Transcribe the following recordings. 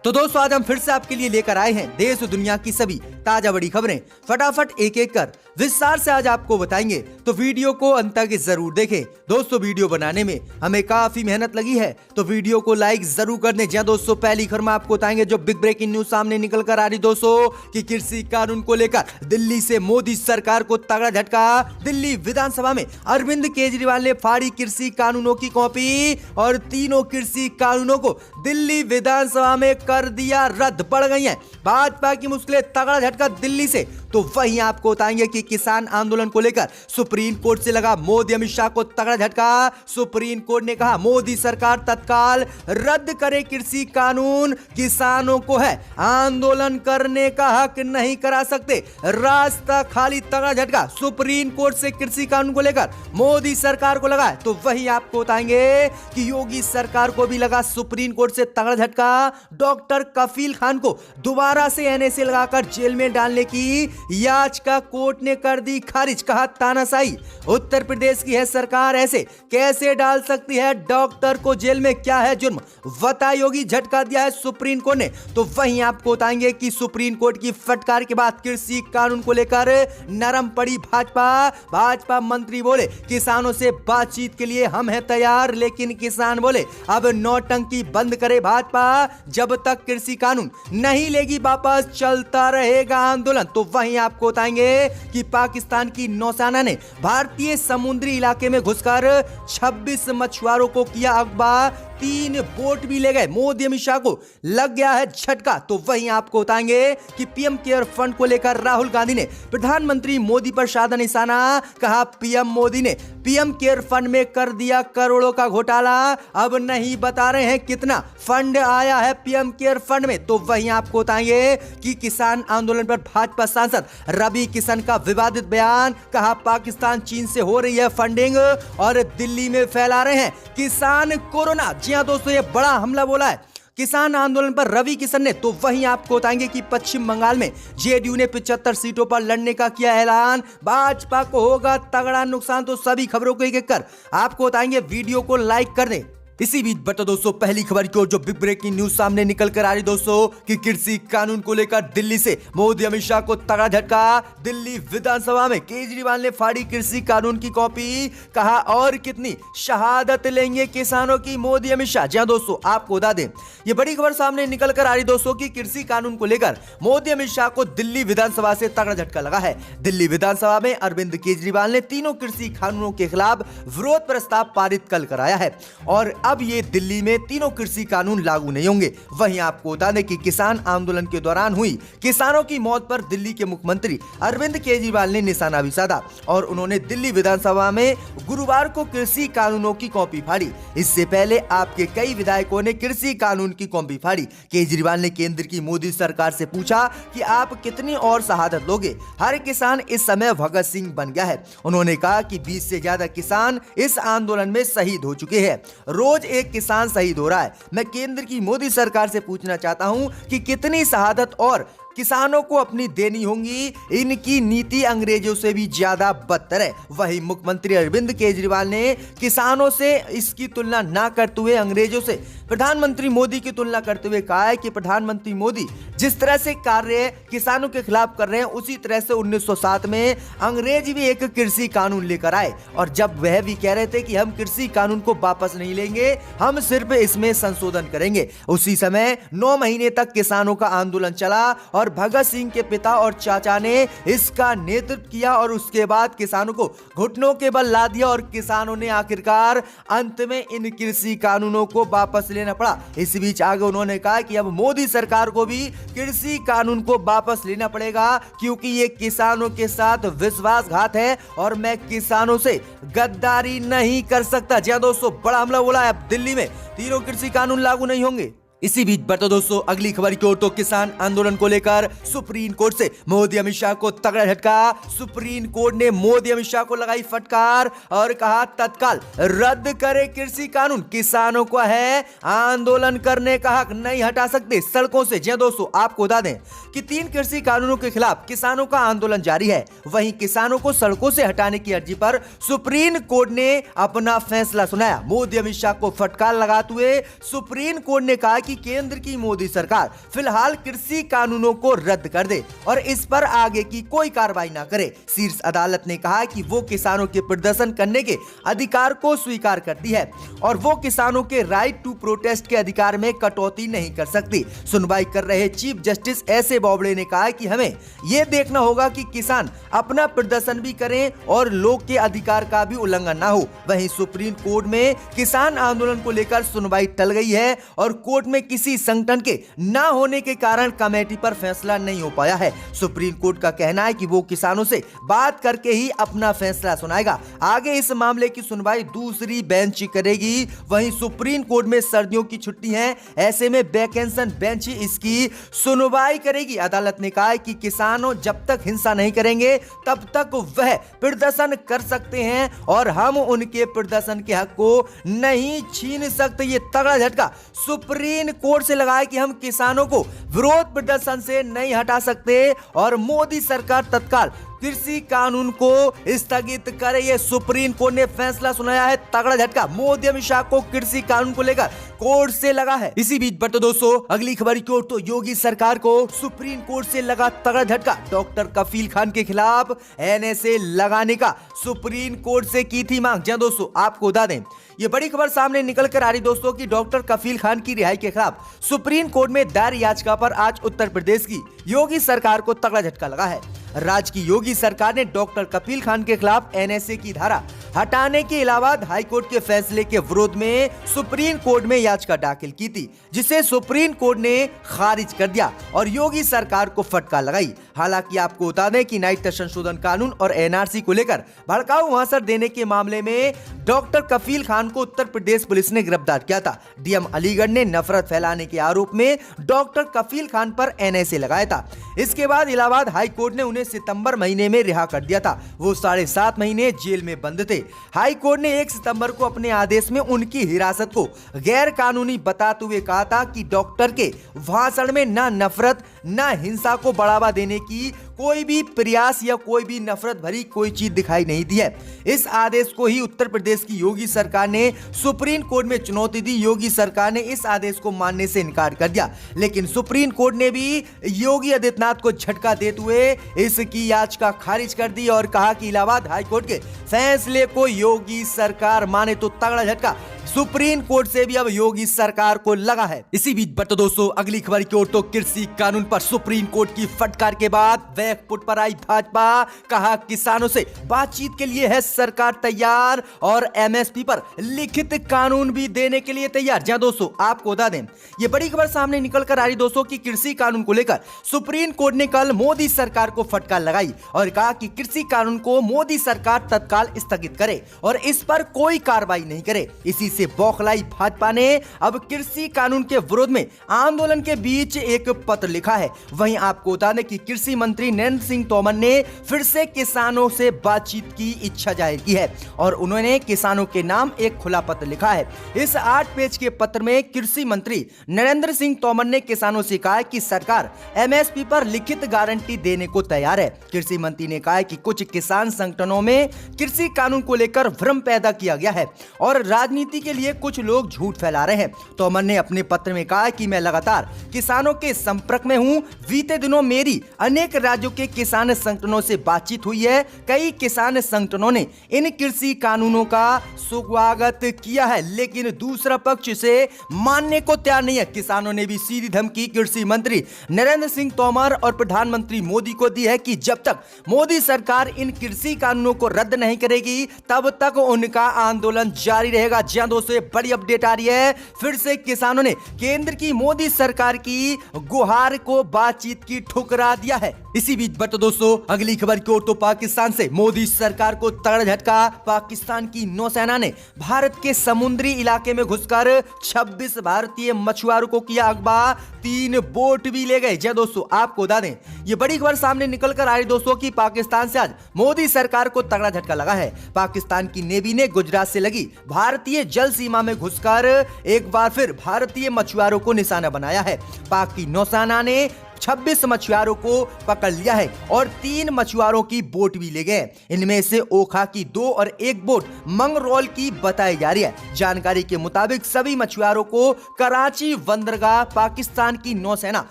तो दोस्तों आज हम फिर से आपके लिए लेकर आए हैं देश और दुनिया की सभी ताजा बड़ी खबरें। फटाफट एक एक कर विस्तार से आज आपको बताएंगे, तो वीडियो को अंत तक जरूर देखें। दोस्तों वीडियो बनाने में हमें काफी मेहनत लगी है, तो वीडियो को लाइक जरूर कर दें। दोस्तों पहली खबर में आपको बताएंगे जो बिग ब्रेकिंग न्यूज सामने निकल कर आ रही दोस्तों कि कृषि कानून को लेकर दिल्ली से मोदी सरकार को तगड़ा झटका। दिल्ली विधानसभा में अरविंद केजरीवाल ने फाड़ी कृषि कानूनों की कॉपी और तीनों कृषि कानूनों को दिल्ली विधानसभा में कर दिया रद्द। बढ़ गई है भाजपा की मुश्किलें, तगड़ा झटका दिल्ली से। तो वहीं आपको बताएंगे कि किसान आंदोलन को लेकर सुप्रीम कोर्ट से लगा मोदी अमित शाह को तगड़ा झटका। सुप्रीम कोर्ट ने कहा मोदी सरकार तत्काल रद्द करे कृषि कानून, किसानों को है आंदोलन करने का हक नहीं करा सकते, रास्ता खाली। तगड़ा झटका सुप्रीम कोर्ट से कृषि कानून को लेकर मोदी सरकार को लगा। तो वहीं आपको बताएंगे कि योगी सरकार को भी लगा सुप्रीम कोर्ट से तगड़ा झटका। डॉक्टर कफील खान को दोबारा से एनएसए लगाकर जेल में डालने की याचिका कोर्ट ने कर दी खारिज। कहा तानाशाही उत्तर प्रदेश की है सरकार, ऐसे कैसे डाल सकती है डॉक्टर को जेल में, क्या है जुर्म, बता योगी। झटका दिया है सुप्रीम कोर्ट ने। तो वहीं आपको बताएंगे कि सुप्रीम कोर्ट की फटकार के बाद कृषि कानून को लेकर नरम पड़ी भाजपा मंत्री बोले किसानों से बातचीत के लिए हम हैं तैयार, लेकिन किसान बोले अब नौटंकी बंद करे भाजपा, जब तक कृषि कानून नहीं लेगी वापस चलता रहेगा आंदोलन। तो वहीं आपको बताएंगे कि पाकिस्तान की नौसेना ने भारतीय समुद्री इलाके में घुसकर 26 मछुआरों को किया अगवा, 3 बोट भी ले गए। मोदी अमित शाह को लग गया है झटका। तो वहीं आपको बताएंगे कि पीएम केयर फंड को लेकर राहुल गांधी ने प्रधानमंत्री मोदी पर साधा निशाना। कहा पीएम मोदी ने पीएम केयर फंड में कर दिया करोड़ों का घोटाला, अब नहीं बता रहे हैं कितना फंड आया है पीएम केयर फंड में। तो वहीं आपको बताएंगे कि किसान आंदोलन पर भाजपा सांसद रवि किशन का विवादित बयान। कहा पाकिस्तान चीन से हो रही है फंडिंग और दिल्ली में फैला रहे हैं किसान कोरोना। जी हां दोस्तों, ये बड़ा हमला बोला है किसान आंदोलन पर रवि किशन ने। तो वहीं आपको बताएंगे कि पश्चिम बंगाल में जेडीयू ने 75 सीटों पर लड़ने का किया ऐलान, भाजपा को होगा तगड़ा नुकसान। तो सभी खबरों को एक एक कर आपको बताएंगे, वीडियो को लाइक कर दें। इसी बीच बता दोस्तों पहली खबर की ओर जो बिग ब्रेकिंग न्यूज सामने निकल कर आ रही दोस्तों कि कृषि कानून को लेकर दिल्ली से मोदी अमित शाह को तगड़ा झटका। दिल्ली विधानसभा में केजरीवाल ने फाड़ी कृषि कानून की कॉपी, कहा और कितनी शहादत लेंगे किसानों की मोदी अमित शाह। जी दोस्तों आपको बता दें ये बड़ी खबर सामने निकल कर आ रही दोस्तों की कृषि कानून को लेकर मोदी अमित शाह को दिल्ली विधानसभा से तगड़ा झटका लगा है। दिल्ली विधानसभा में अरविंद केजरीवाल ने तीनों कृषि कानूनों के खिलाफ विरोध प्रस्ताव पारित कल कराया है और अब ये दिल्ली में तीनों कृषि कानून लागू नहीं होंगे। वहीं आपको बता दें कि किसान आंदोलन के दौरान हुई किसानों की मौत पर दिल्ली के मुख्यमंत्री अरविंद केजरीवाल ने निशाना भी साधा और उन्होंने दिल्ली विधानसभा में गुरुवार को कृषि कानूनों की कॉपी फाड़ी। इससे पहले आपके कई विधायकों ने कृषि कानून की कॉपी फाड़ी। केजरीवाल ने केंद्र की मोदी सरकार से पूछा कि आप कितनी और शहादत लोगे, हर किसान इस समय भगत सिंह बन गया है। उन्होंने कहा कि 20 से ज्यादा किसान इस आंदोलन में शहीद हो चुके हैं, रोज एक किसान शहीद हो रहा है। मैं केंद्र की मोदी सरकार से पूछना चाहता हूं कि कितनी शहादत और किसानों को अपनी देनी होंगी, इनकी नीति अंग्रेजों से भी ज्यादा बदतर है। वहीं मुख्यमंत्री अरविंद केजरीवाल ने किसानों से इसकी तुलना ना करते हुए अंग्रेजों से प्रधानमंत्री मोदी की तुलना करते हुए कहा है कि प्रधानमंत्री मोदी जिस तरह से कार्य किसानों के खिलाफ कर रहे हैं उसी तरह से 1907 में अंग्रेज भी एक कृषि कानून लेकर आए और जब वह भी कह रहे थे कि हम कृषि कानून को वापस नहीं लेंगे, हम सिर्फ इसमें संशोधन करेंगे। उसी समय 9 महीने तक किसानों का आंदोलन चला और भगत सिंह के पिता और चाचा ने इसका नेतृत्व किया और उसके बाद किसानों को घुटनों के बल ला दिया और किसानों ने आखिरकार अंत में इन कृषि कानूनों को वापस लेना पड़ा। इस बीच आगे उन्होंने कहा कि अब मोदी सरकार को भी कृषि कानून को वापस लेना पड़ेगा क्योंकि ये किसानों के साथ विश्वासघात है और मैं किसानों से गद्दारी नहीं कर सकता। जी दोस्तों बड़ा हमला बोला है, अब दिल्ली में तीनों कृषि कानून लागू नहीं होंगे। इसी बीच बढ़ते दोस्तों अगली खबर की ओर तो किसान आंदोलन को लेकर सुप्रीम कोर्ट से मोदी अमित शाह को तगड़ा झटका। सुप्रीम कोर्ट ने मोदी अमित शाह को लगाई फटकार और कहा तत्काल रद्द करे कृषि कानून, किसानों को है आंदोलन करने का हक नहीं हटा सकते सड़कों से। जी दोस्तों आपको बता दें कि 3 कृषि कानूनों के खिलाफ किसानों का आंदोलन जारी है। वहीं किसानों को सड़कों से हटाने की अर्जी पर सुप्रीम कोर्ट ने अपना फैसला सुनाया। मोदी अमित शाह को फटकार लगाते हुए सुप्रीम कोर्ट ने कहा कि केंद्र की मोदी सरकार फिलहाल कृषि कानूनों को रद्द कर दे और इस पर आगे की कोई कार्रवाई ना करे। शीर्ष अदालत ने कहा कि वो किसानों के प्रदर्शन करने के अधिकार को स्वीकार करती है और वो किसानों के राइट टू प्रोटेस्ट के अधिकार में कटौती नहीं कर सकती। सुनवाई कर रहे चीफ जस्टिस एस.ए. बोबड़े ने कहा कि हमें यह देखना होगा कि किसान अपना प्रदर्शन भी करें और लोग के अधिकार का भी उल्लंघन ना हो। वहीं सुप्रीम कोर्ट में किसान आंदोलन को लेकर सुनवाई टल गई है और कोर्ट में किसी संगठन के ना होने के कारण कमेटी पर फैसला नहीं हो पाया है। सुप्रीम कोर्ट का कहना है कि वो किसानों से बात करके ही अपना फैसला सुनाएगा। आगे इस मामले की सुनवाई दूसरी बेंच करेगी। वहीं सुप्रीम कोर्ट में सर्दियों की छुट्टी है, ऐसे में वैकेंशन बेंच इसकी सुनवाई करेगी। अदालत ने कहा है कि किसानों जब तक हिंसा नहीं करेंगे तब तक वह प्रदर्शन कर सकते हैं और हम उनके प्रदर्शन के हक को नहीं छीन सकते। ये तगड़ा झटका सुप्रीम कोर्ट से लगा है कि हम किसानों को विरोध प्रदर्शन से नहीं हटा सकते और मोदी सरकार तत्काल कृषि कानून को स्थगित करे। ये सुप्रीम कोर्ट ने फैसला सुनाया है। तगड़ा झटका मोदी अमित शाह को कृषि कानून को लेकर कोर्ट से लगा है। इसी बीच बढ़ते दोस्तों अगली खबर की ओर तो योगी सरकार को सुप्रीम कोर्ट से लगा तगड़ा झटका। डॉक्टर कफील खान के खिलाफ एनएसए लगाने का सुप्रीम कोर्ट से की थी मांग। जी दोस्तों आपको बता दें ये बड़ी खबर सामने निकल कर आ रही दोस्तों कि डॉक्टर कफील खान की रिहाई के खिलाफ सुप्रीम कोर्ट में दायर याचिका पर आज उत्तर प्रदेश की योगी सरकार को तगड़ा झटका लगा है। राज्य की योगी सरकार ने डॉक्टर कफील खान के खिलाफ एनएसए की धारा हटाने के इलाहाबाद हाईकोर्ट के फैसले के विरोध में सुप्रीम कोर्ट में याचिका दाखिल की थी, जिसे सुप्रीम कोर्ट ने खारिज कर दिया और योगी सरकार को फटकार लगाई। हालांकि आपको बता दें कि नागरिकता संशोधन कानून और एनआरसी को लेकर भड़काऊ भाषण देने के मामले में डॉक्टर कफील खान को उत्तर प्रदेश पुलिस ने गिरफ्तार किया था। डीएम अलीगढ़ ने नफरत फैलाने के आरोप में डॉक्टर कफील खान पर एनएसए लगाया था। इसके बाद इलाहाबाद हाई कोर्ट ने उन्हें सितंबर महीने में रिहा कर दिया था। वो 7.5 महीने जेल में बंद थे। हाई कोर्ट ने 1 सितंबर को अपने आदेश में उनकी हिरासत को गैर कानूनी बताते हुए कहा था कि डॉक्टर के भाषण में न नफरत न हिंसा को बढ़ावा देने की कोई भी प्रयास या कोई भी नफरत भरी कोई चीज दिखाई नहीं दी है। इस आदेश को ही उत्तर प्रदेश की योगी सरकार ने सुप्रीम कोर्ट में चुनौती दी। योगी सरकार ने इस आदेश को मानने से इनकार कर दिया, लेकिन सुप्रीम कोर्ट ने भी योगी आदित्यनाथ को झटका देते हुए इसकी याचिका खारिज कर दी और कहा कि इलाहाबाद हाईकोर्ट के फैसले को योगी सरकार माने तो तगड़ा झटका सुप्रीम कोर्ट से भी अब योगी सरकार को लगा है। इसी बीच बढ़ते दोस्तों अगली खबर की ओर तो कृषि कानून पर सुप्रीम कोर्ट की फटकार के बाद बैकफुट पर आई भाजपा। कहा किसानों से बातचीत के लिए है सरकार तैयार और एमएसपी पर लिखित कानून भी देने के लिए तैयार। जहां दोस्तों आपको बता दें ये बड़ी खबर सामने निकल कर आ रही दोस्तों की कृषि कानून को लेकर सुप्रीम कोर्ट ने कल मोदी सरकार को फटकार लगाई और कहा कि कृषि कानून को मोदी सरकार तत्काल स्थगित करे और इस पर कोई कार्रवाई नहीं करे। इसी से बौखलाई भाजपा ने अब कृषि कानून के विरोध में आंदोलन के बीच एक पत्र लिखा है। वहीं आपको बता दें कि कृषि मंत्री नरेंद्र सिंह तोमर ने फिर से किसानों से बातचीत की इच्छा जाहिर की है और उन्होंने किसानों के नाम एक खुला पत्र लिखा है। इस 8 पेज के पत्र में कृषि मंत्री नरेंद्र सिंह तोमर ने किसानों से कहा कि सरकार एमएसपी पर लिखित गारंटी देने को तैयार है। कृषि मंत्री ने कहा कि कुछ किसान संगठनों में कृषि कानून को लेकर भ्रम पैदा किया गया है और राजनीति के लिए कुछ लोग झूठ फैला रहे हैं। तोमर ने अपने पत्र में कहा कि मैं लगातार किसानों के संपर्क में हूं। बीते दिनों मेरी अनेक राज्यों के किसान संगठनों से बातचीत हुई है। कई किसान संगठनों ने इन कृषि कानूनों का स्वागत किया है, लेकिन दूसरा पक्ष इसे मानने को तैयार नहीं है। किसानों ने भी सीधी धमकी कृषि मंत्री नरेंद्र सिंह तोमर और प्रधानमंत्री मोदी को दी है कि जब तक मोदी सरकार इन कृषि कानूनों को रद्द नहीं करेगी तब तक उनका आंदोलन जारी रहेगा। दोस्तों बड़ी अपडेट आ रही है। फिर से किसानों ने केंद्र की मोदी सरकार की गुहार को बातचीत की ठुकरा दिया है। इसी बीच बढ़ते दोस्तों अगली खबर की ओर तो पाकिस्तान से मोदी सरकार को तगड़ा झटका। पाकिस्तान की नौसेना ने भारत के समुद्री इलाके में घुसकर 26 भारतीय मछुआरों को किया अगवा। 3 बोट भी ले गए। जय दोस्तों आपको बता दें ये बड़ी खबर सामने निकल कर आ रही दोस्तों की पाकिस्तान से आज मोदी सरकार को तगड़ा झटका लगा है। पाकिस्तान की नेवी ने गुजरात से लगी भारतीय जल सीमा में घुसकर एक बार फिर भारतीय मछुआरों को निशाना बनाया है। पाक की नौसेना ने 26 मछुआरों को पकड़ लिया है और 3 मछुआरों की बोट भी ले गए। इनमें से ओखा की 2 और 1 बोट मंगरौल की बताई जा रही है। जानकारी के मुताबिक सभी मछुआरों को कराची बंदरगाह पाकिस्तान की नौसेना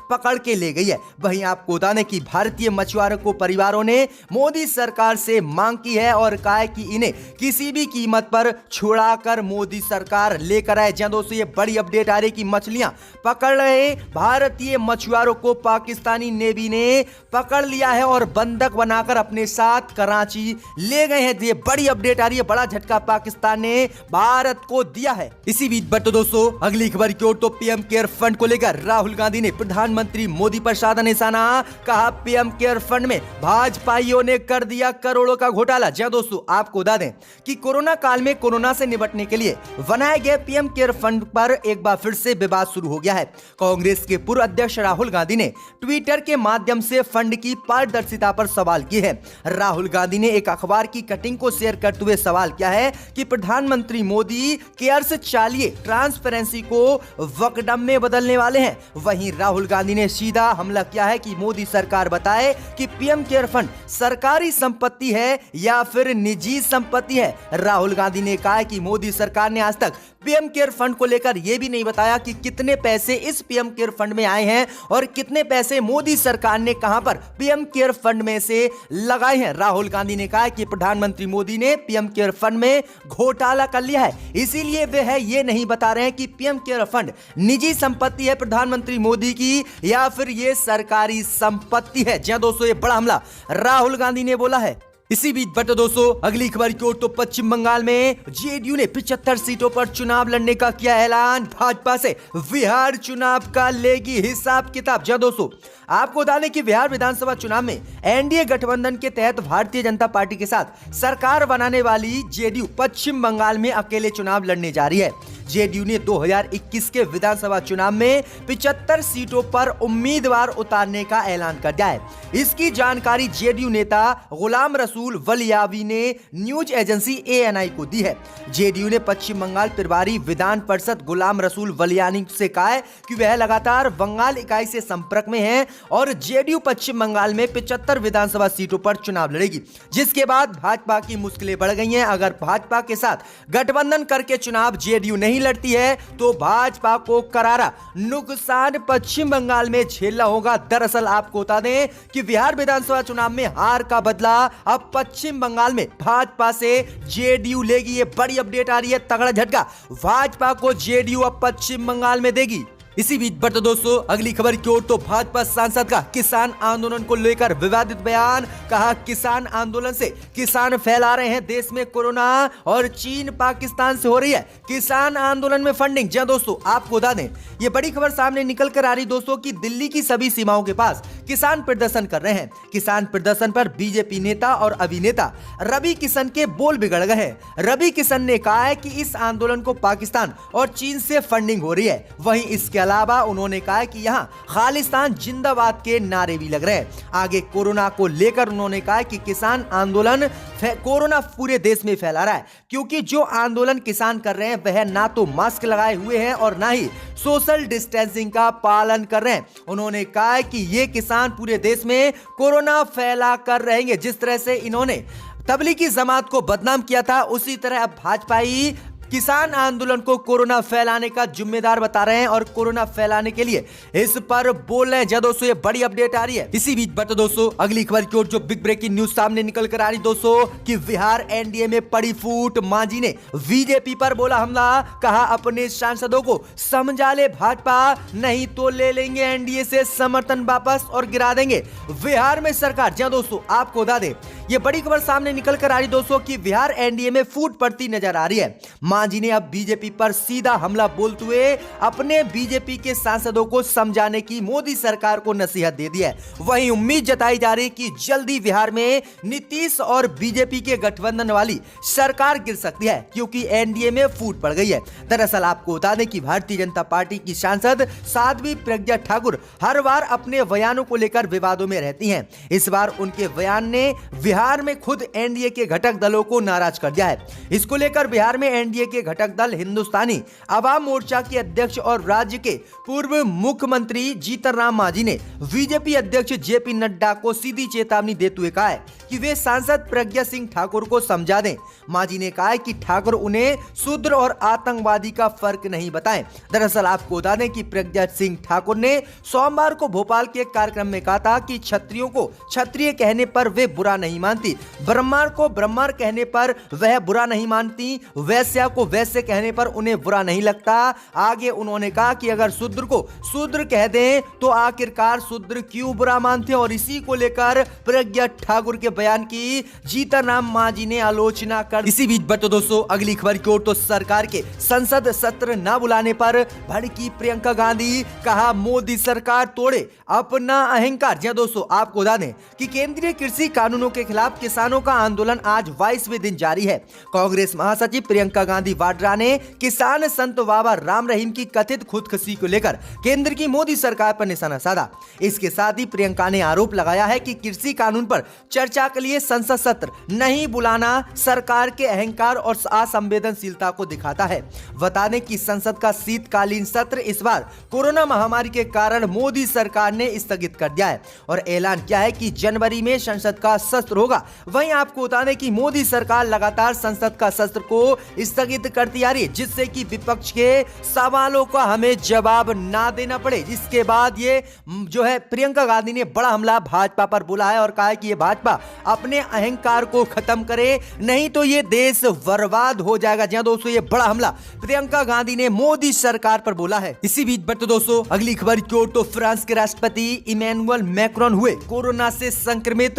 पकड़ के ले गई है। वहीं आपको बता दें कि भारतीय मछुआरों को परिवारों ने मोदी सरकार से मांग की है और कहा है कि इन्हें किसी भी कीमत पर छुड़ाकर मोदी सरकार लेकर आए। जहां दोस्तों ये बड़ी अपडेट आ रही कि मछलियां पकड़ रहे भारतीय मछुआरों को पाकिस्तानी नेवी ने पकड़ लिया है और बंधक बनाकर अपने साथ कराची ले गए हैं। ये बड़ी अपडेट आ रही है, बड़ा झटका पाकिस्तान ने भारत को दिया है। इसी बीच बट दोस्तों अगली खबर की ओर तो पीएम केयर फंड को लेकर राहुल गांधी ने प्रधानमंत्री मोदी पर साधा निशाना। कहा पीएम केयर फंड में भाजपाइयों ने कर दिया करोड़ों का घोटाला। जहां दोस्तों आपको बता दें कि कोरोना काल में कोरोना से निपटने के लिए बनाए गए पीएम केयर फंड पर एक बार फिर से विवाद शुरू हो गया है। कांग्रेस के पूर्व अध्यक्ष राहुल गांधी ने ट्विटर के माध्यम से फंड की पारदर्शिता पर सवाल किए हैं। राहुल गांधी ने एक अखबार की कटिंग को शेयर करते हुए सवाल किया है कि प्रधानमंत्री मोदी केयर्स चालिए ट्रांसपेरेंसी को वकडम में बदलने वाले हैं। वहीं राहुल गांधी ने सीधा हमला किया है कि मोदी सरकार बताए कि पीएम केयर फंड सरकारी संपत्ति है या फिर निजी संपत्ति है। राहुल गांधी ने कहा कि मोदी सरकार ने आज तक पीएम केयर फंड को लेकर यह भी नहीं बताया कि कितने पैसे इस पीएम केयर फंड में आए हैं और कितने पैसे मोदी सरकार ने कहां पर पीएम केयर फंड में से लगाए हैं। राहुल गांधी ने कहा कि प्रधानमंत्री मोदी ने पीएम केयर फंड में घोटाला कर लिया है, इसीलिए वे है ये नहीं बता रहे हैं कि पीएम केयर फंड निजी संपत्ति है प्रधानमंत्री मोदी की या फिर ये सरकारी संपत्ति है। जहां दोस्तों ये बड़ा हमला राहुल गांधी ने बोला है। इसी बीच बट दोस्तों अगली खबर की ओर तो पश्चिम बंगाल में जेडीयू ने 75 सीटों पर चुनाव लड़ने का किया ऐलान। भाजपा से बिहार चुनाव का लेगी हिसाब किताब। जहां दोस्तों आपको बता दें कि बिहार विधानसभा चुनाव में एनडीए गठबंधन के तहत भारतीय जनता पार्टी के साथ सरकार बनाने वाली जेडीयू पश्चिम बंगाल में अकेले चुनाव लड़ने जा रही है। जेडीयू ने 2021 के विधानसभा चुनाव में 75 सीटों पर उम्मीदवार उतारने का ऐलान कर दिया है। इसकी जानकारी जेडीयू नेता गुलाम रसूल वलियावी ने न्यूज एजेंसी एएनआई को दी है। जेडीयू ने पश्चिम बंगाल प्रभारी विधान परिषद गुलाम रसूल वलियानी से कहा है कि वह लगातार बंगाल इकाई से संपर्क में है और जेडीयू पश्चिम बंगाल में 75 विधानसभा सीटों पर चुनाव लड़ेगी, जिसके बाद भाजपा की मुश्किलें बढ़ गई हैं। अगर भाजपा के साथ गठबंधन करके चुनाव जेडीयू नहीं लड़ती है तो भाजपा को करारा नुकसान पश्चिम बंगाल में झेलना होगा। दरअसल आपको बता दें कि बिहार विधानसभा चुनाव में हार का बदला अब पश्चिम बंगाल में भाजपा से जेडीयू लेगी। ये बड़ी अपडेट आ रही है, तगड़ा झटका भाजपा को जेडीयू अब पश्चिम बंगाल में देगी। इसी बीच बट दोस्तों अगली खबर की ओर तो भाजपा सांसद का किसान आंदोलन को लेकर विवादित बयान। कहा किसान आंदोलन से किसान फैला रहे हैं देश में कोरोना और चीन पाकिस्तान से हो रही है किसान आंदोलन में फंडिंग। जहां दोस्तों आपको बता दें ये बड़ी खबर सामने निकल कर आ रही दोस्तों कि दिल्ली की सभी सीमाओं के पास किसान प्रदर्शन कर रहे हैं। किसान प्रदर्शन पर बीजेपी नेता और अभिनेता रवि किशन के बोल बिगड़ गए हैं। रवि किशन ने कहा है कि इस आंदोलन को पाकिस्तान और चीन से फंडिंग हो रही है। वहीं इसके अलावा उन्होंने कहा कि यहां खालिस्तान जिंदाबाद के नारे भी लग रहे हैं। आगे कोरोना को लेकर उन्होंने कहा कि किसान आंदोलन कोरोना पूरे देश में फैला रहा है, क्योंकि जो आंदोलन किसान कर रहे हैं वह ना तो मास्क लगाए हुए हैं और ना ही सोशल डिस्टेंसिंग का पालन कर रहे हैं। उन्होंने कहा कि ये किसान पूरे देश में कोरोना फैला कर रहेंगे। जिस तरह से इन्होंने तबलीगी जमात को बदनाम किया था, उसी तरह अब भाजपाई किसान आंदोलन को कोरोना फैलाने का जिम्मेदार बता रहे हैं और कोरोना फैलाने के लिए इस पर बोल रहे हैं। दोस्तों ये बड़ी अपडेट आ रही है। इसी बीच बट दोस्तों अगली खबर की ओर जो बिग ब्रेकिंग न्यूज सामने निकल कर आ रही दोस्तों कि बिहार एनडीए में पड़ी फूट। मांझी ने बीजेपी पर बोला हमला। कहा अपने सांसदों को समझा ले भाजपा, नहीं तो ले लेंगे एनडीए से समर्थन वापस और गिरा देंगे बिहार में सरकार। जहां दोस्तों आपको बता दें ये बड़ी खबर सामने निकल कर आ रही दोस्तों कि बिहार एनडीए में फूट पड़ती नजर आ रही है। मांझी ने अब बीजेपी पर सीधा हमला बोलते हुए अपने बीजेपी के सांसदों को समझाने की मोदी सरकार को नसीहत दे दी है। वहीं उम्मीद जताई जा रही कि जल्दी बिहार में नीतीश और बीजेपी के गठबंधन वाली सरकार गिर सकती है, क्योंकि एनडीए में फूट पड़ गई है। दरअसल आपको बता दें कि भारतीय जनता पार्टी की सांसद साध्वी प्रज्ञा ठाकुर हर बार अपने बयानों को लेकर विवादों में रहती हैं। इस बार उनके बयान ने बिहार में खुद एनडीए के घटक दलों को नाराज कर दिया है। इसको लेकर बिहार में एनडीए के घटक दल हिंदुस्तानी अवाम मोर्चा के अध्यक्ष और राज्य के पूर्व मुख्यमंत्री जीतन राम मांझी ने बीजेपी अध्यक्ष जेपी नड्डा को सीधी चेतावनी देते हुए कहा है कि वे सांसद प्रज्ञा सिंह ठाकुर को समझा दें। मांझी ने कहा है कि ठाकुर उन्हें शूद्र और आतंकवादी का फर्क नहीं बताएं। दरअसल आपको बता दें कि प्रज्ञा सिंह ठाकुर ने सोमवार को भोपाल के एक कार्यक्रम में कहा था कि क्षत्रियों को क्षत्रिय कहने पर वे बुरा नहीं मानती, ब्राह्मण को ब्राह्मण कहने पर वह बुरा नहीं मानती, वैश्या को वैश्य कहने पर उन्हें बुरा नहीं लगता। आगे उन्होंने कहा कि अगर शूद्र को शूद्र कह दें तो आखिरकार शूद्र क्यों बुरा मानते हैं। और इसी को लेकर प्रज्ञा ठाकुर के बयान की जीतन राम मांझी ने आलोचना कर। इसी बीच बच्चों दोस्तों अगली खबर की ओर तो सरकार के संसद सत्र न बुलाने पर भड़की प्रियंका गांधी, कहा मोदी सरकार तोड़े अपना अहंकार। जी दोस्तों आपको बता दें कि केंद्रीय कृषि कानूनों के खिलाफ किसानों का आंदोलन आज 22वें दिन जारी है। कांग्रेस महासचिव प्रियंका गांधी वाड्रा ने किसान संत बाबा राम रहीम की कथित खुदकुशी को लेकर केंद्र की मोदी सरकार पर निशाना साधा। इसके साथ ही प्रियंका ने आरोप लगाया है कि कृषि कानून पर चर्चा के लिए संसद सत्र नहीं बुलाना सरकार के अहंकार और असंवेदनशीलता को दिखाता है। बता दें कि संसद का शीतकालीन सत्र इस बार कोरोना महामारी के कारण मोदी सरकार ने स्थगित कर दिया है और ऐलान किया है कि जनवरी में संसद का सत्र होगा। वहीं आपको बता दें कि मोदी सरकार लगातार संसद का सत्र को स्थगित करती आ रही है, जिससे कि विपक्ष के सवालों का हमें जवाब ना देना पड़े। इसके बाद ये जो है प्रियंका गांधी ने बड़ा हमला भाजपा पर बोला है और कहा है कि ये भाजपा अपने अहंकार को खत्म करे, नहीं तो ये देश बर्बाद हो जाएगा। जी दोस्तों ये बड़ा हमला प्रियंका गांधी ने मोदी सरकार पर बोला है। इसी बीच बढ़ते दोस्तों अगली खबर की ओर तो फ्रांस के राष्ट्रपति इमैनुअल मैक्रोन हुए कोरोना से संक्रमित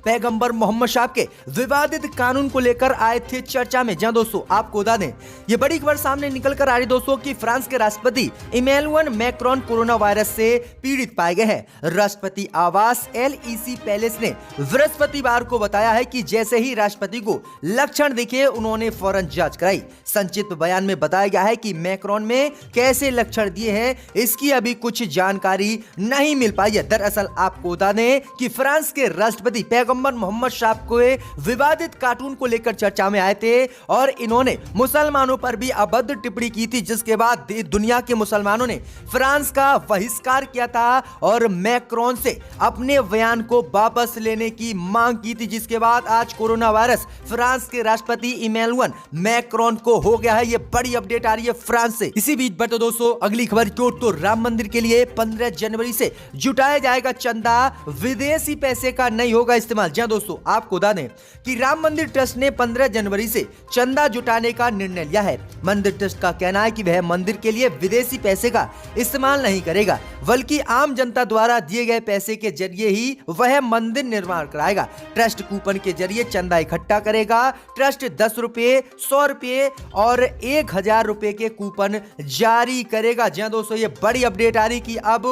पैगंबर मोहम्मद साहब के विवादित कानून को लेकर आए थे चर्चा में। जहां दोस्तों आपको बता दें ये बड़ी खबर सामने निकल कर आ रही दोस्तों कि फ्रांस के राष्ट्रपति इमैनुअल मैक्रोन कोरोना वायरस से पीड़ित पाए गए हैं। राष्ट्रपति आवास LEC पैलेस ने बृहस्पतिवार को बताया है कि जैसे ही राष्ट्रपति को लक्षण दिखे उन्होंने फौरन जांच कराई। संक्षिप्त बयान में बताया गया है कि मैक्रोन में कैसे लक्षण दिए हैं इसकी अभी कुछ जानकारी नहीं मिल पाई है। दरअसल आपको बता दें कि फ्रांस के राष्ट्रपति पैगंबर मोहम्मद साहब को विवादित कार्टून को लेकर चर्चा में आए थे और इन्होंने मुसलमानों पर भी अभद्र टिप्पणी की थी, जिसके बाद दुनिया के मुसलमानों ने फ्रांस का बहिष्कार किया था और मैक्रोन से अपने बयान को वापस लेने की मांग की थी। जिसके बाद आज कोरोना वायरस फ्रांस के राष्ट्रपति इमैनुअल मैक्रोन को हो गया है। ये बड़ी अपडेट आ रही है फ्रांस से। इसी बीच बढ़ते दोस्तों अगली खबर की ओर तो राम मंदिर के लिए 15 जनवरी से जुटाया जाएगा चंदा, विदेशी पैसे का नहीं होगा इस्तेमाल। जी दोस्तों आपको बता दें कि राम मंदिर ट्रस्ट ने 15 जनवरी से चंदा जुटाने का निर्णय लिया है। मंदिर ट्रस्ट का कहना है कि वह मंदिर के लिए विदेशी पैसे का इस्तेमाल नहीं करेगा, बल्कि आम जनता द्वारा दिए गए पैसे के जरिए ही वह मंदिर निर्माण कराएगा। ट्रस्ट कूपन के जरिए चंदा इकट्ठा करेगा। ट्रस्ट 10 रुपए, 100 रुपए और 1000 रुपए के कूपन जारी करेगा। जी दोस्तों ये बड़ी अपडेट आ रही कि अब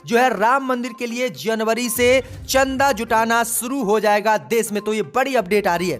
जो है राम मंदिर के लिए जनवरी से चंदा जुटाना शुरू हो जाएगा देश में, तो ये बड़ी अपडेट आ रही है।